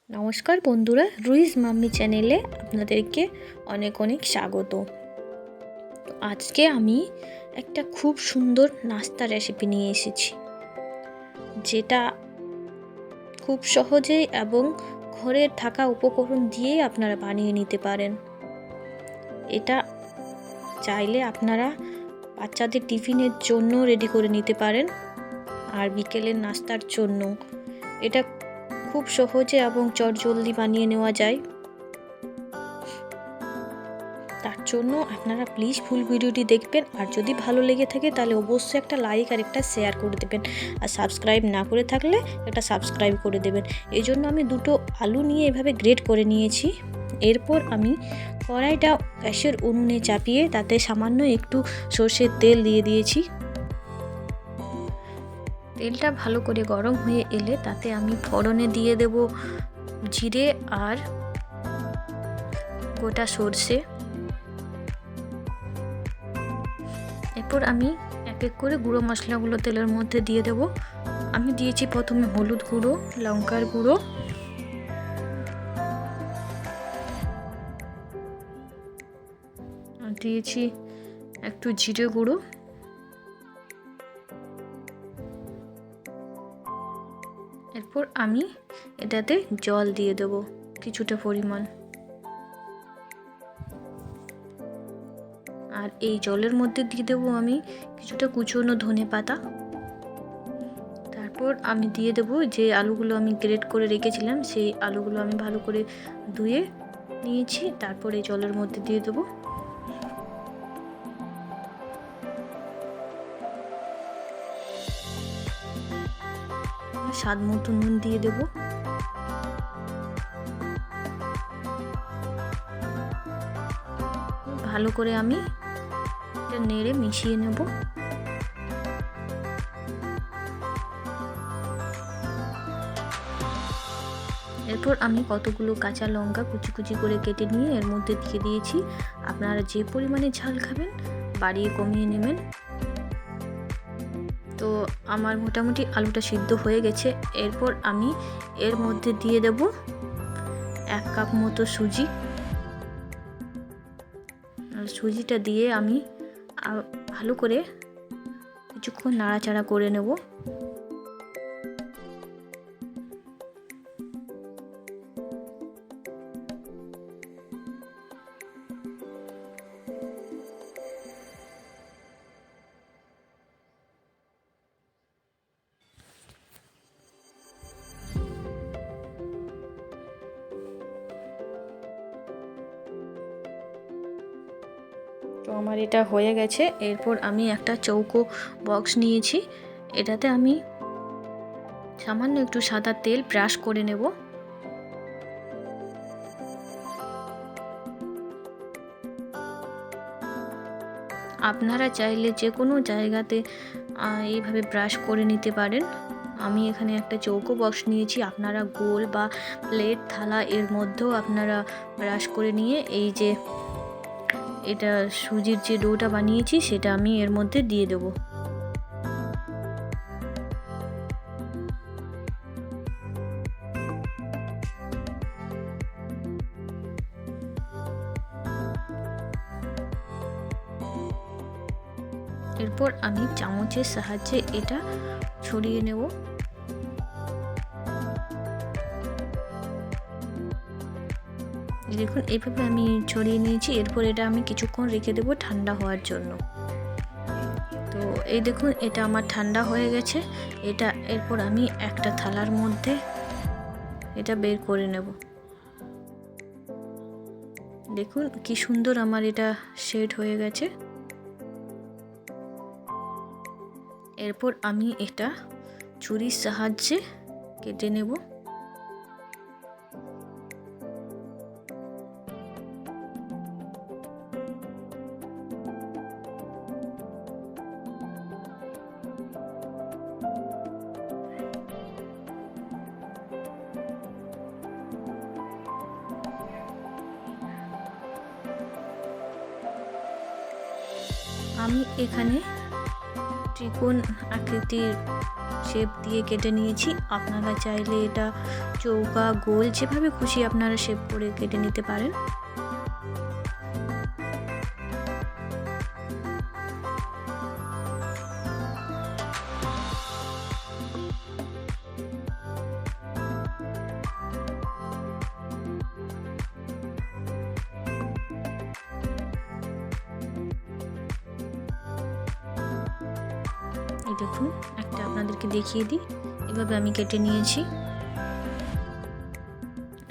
নমস্কার বন্ধুরা, Ruiz mummy চ্যানেলে আপনাদেরকে অনেক অনেক স্বাগত। আজকে আমি একটা খুব সুন্দর নাস্তা রেসিপি নিয়ে এসেছি, যেটা খুব সহজেই এবং ঘরে থাকা উপকরণ দিয়েই আপনারা বানিয়ে নিতে পারেন। এটা চাইলে আপনারা বাচ্চাদের টিফিনের জন্য রেডি করে নিতে পারেন, আর বিকেলের নাস্তার জন্য। এটা খুব সহজে এবং চটজলদি বানিয়ে নেওয়া যায়। তার জন্য আপনারা প্লিজ ফুল ভিডিওটি দেখবেন, আর যদি ভালো লেগে থাকে তাহলে অবশ্যই একটা লাইক আর একটা শেয়ার করে দেবেন, আর সাবস্ক্রাইব না করে থাকলে একটা সাবস্ক্রাইব করে দেবেন। এই জন্য আমি দুটো আলু নিয়ে এভাবে গ্রেট করে নিয়েছি। এরপর আমি কড়াইটা গ্যাসের উনুনে চাপিয়ে তাতে সামান্য একটু সর্ষের তেল দিয়ে দিয়েছি। তেলটা ভালো করে গরম হয়ে এলে তাতে আমি ফোড়নে দিয়ে দেব জিরে আর গোটা সর্ষে। এরপর আমি এক এক করে গুঁড়ো মশলাগুলো তেলের মধ্যে দিয়ে দেব। আমি দিয়েছি প্রথমে হলুদ গুঁড়ো, লঙ্কার গুঁড়ো, দিয়েছি একটু জিরে গুঁড়ো, এরপর আমি এটাতে জল দিয়ে দেব কিছুটা পরিমাণ। আর এই জলের মধ্যে দিয়ে দেবো আমি কিছুটা কুচনো ধনেপাতা। তারপর আমি দিয়ে দেবো যে আলুগুলো আমি গ্রেট করে রেখেছিলাম, সেই আলুগুলো আমি ভালো করে ধুয়ে নিয়েছি। তারপর এই জলের মধ্যে দিয়ে দেবো। স্বাদ মতো নুন দিয়ে দেবো। ভালো করে আমি এটা নেড়ে মিশিয়ে নেব। এরপর আমি কতগুলো কাঁচা লঙ্কা কুচি কুচি করে কেটে নিয়ে এর মধ্যে দিয়ে দিয়েছি। আপনারা যে পরিমাণে ঝাল খাবেন বাড়িয়ে কমিয়ে নেবেন। তো আমার মোটামুটি আলুটা সিদ্ধ হয়ে গেছে। এরপর আমি এর মধ্যে দিয়ে দেব 1 কাপ মতো সুজি। সুজিটা দিয়ে আমি ভালো করে কিছুক্ষণ নাড়াচাড়া করে নেব। তো আমার এটা হয়ে গেছে। এরপর আমি একটা চৌকো বক্স নিয়েছি, এটাতে আমি সামান্য একটু সাদা তেল ব্রাশ করে নেব। আপনারা চাইলে যে কোনো জায়গাতে এইভাবে ব্রাশ করে নিতে পারেন। আমি এখানে একটা চৌকো বক্স নিয়েছি, আপনারা গোল বা প্লেট থালা এর মধ্যেও আপনারা ব্রাশ করে নিয়ে এই যে এটা সুজির যে ডোটা বানিয়েছি সেটা আমি এর মধ্যে দিয়ে দেব। এরপর আমি চামচের সাহায্যে এটা ছড়িয়ে নেব। দেখুন এইভাবে আমি ছড়িয়ে নিয়েছি। এরপর এটা আমি কিছুক্ষণ রেখে দেবো ঠান্ডা হওয়ার জন্য। তো এই দেখুন এটা আমার ঠান্ডা হয়ে গেছে। এটা এরপর আমি একটা থালার মধ্যে এটা বের করে নেব। দেখুন কি সুন্দর আমার এটা সেট হয়ে গেছে। এরপর আমি এটা ছুরির সাহায্যে কেটে নেব। আমি এখানে ত্রিকোণ আকৃতির শেপ দিয়ে কেটে নিয়েছি। আপনারা চাইলে এটা চৌকা, গোল, যেভাবে খুশি আপনারা শেপ করে কেটে নিতে পারেন। এই দেখুন, একটা আপনাদেরকে দেখিয়ে দিই, এভাবে আমি কেটে নিয়েছি।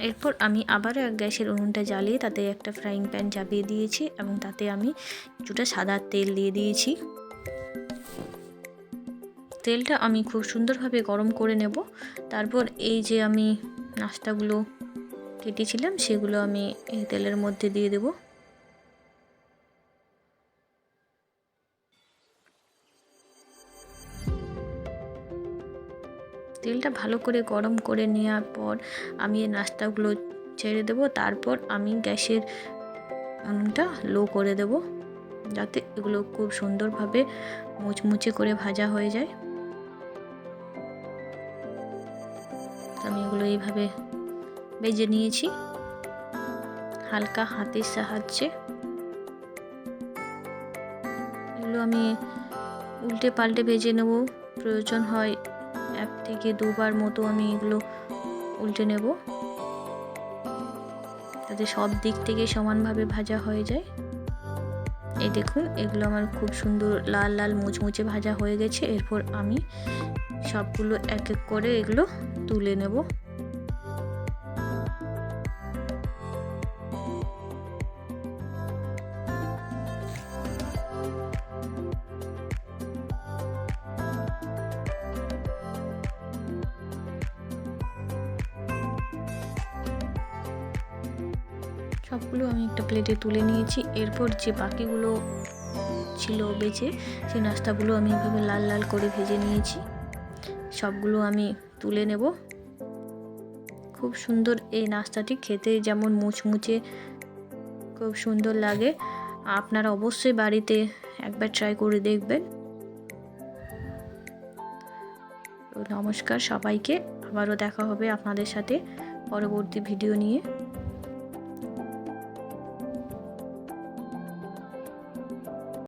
এরপর আমি আবারও গ্যাসের উনুনটা জ্বালিয়ে তাতে একটা ফ্রাইং প্যান চাপিয়ে দিয়েছি এবং তাতে আমি কিছুটা সাদা তেল দিয়ে দিয়েছি। তেলটা আমি খুব সুন্দরভাবে গরম করে নেব। তারপর এই যে আমি নাস্তাগুলো কেটেছিলাম সেগুলো আমি এই তেলের মধ্যে দিয়ে দেব। তেলটা ভালো করে গরম করে নেওয়ার পর আমি এই নাস্তাগুলো ছেড়ে দেব। তারপর আমি গ্যাসের উনুনটা লো করে দেব, যাতে এগুলো খুব সুন্দরভাবে মুচমুচে করে ভাজা হয়ে যায়। আমি এগুলো এইভাবে ভেজে নিয়েছি হালকা হাতের সাহায্যে। এগুলো আমি উল্টে পাল্টে ভেজে নেব, প্রয়োজন হয় 1 থেকে 2 বার মতো আমি এগুলো উল্টে নেব, যাতে সব দিক থেকে সমানভাবে ভাজা হয়ে যায়। এই দেখুন, এগুলো আমার খুব সুন্দর লাল লাল মুচমুচে ভাজা হয়ে গেছে। এরপর আমি সবগুলো এক এক করে এগুলো তুলে নেব। সবগুলো আমি একটা প্লেটে তুলে নিয়েছি। এরপর যে বাকিগুলো ছিল বেঁচে, সেই নাস্তাগুলো আমি এভাবে লাল লাল করে ভেজে নিয়েছি। সবগুলো আমি তুলে নেব। খুব সুন্দর এই নাস্তাটি খেতে, যেমন মুচমুচে খুব সুন্দর লাগে। আপনারা অবশ্যই বাড়িতে একবার ট্রাই করে দেখবেন। নমস্কার সবাইকে, আবারও দেখা হবে আপনাদের সাথে পরবর্তী ভিডিও নিয়ে।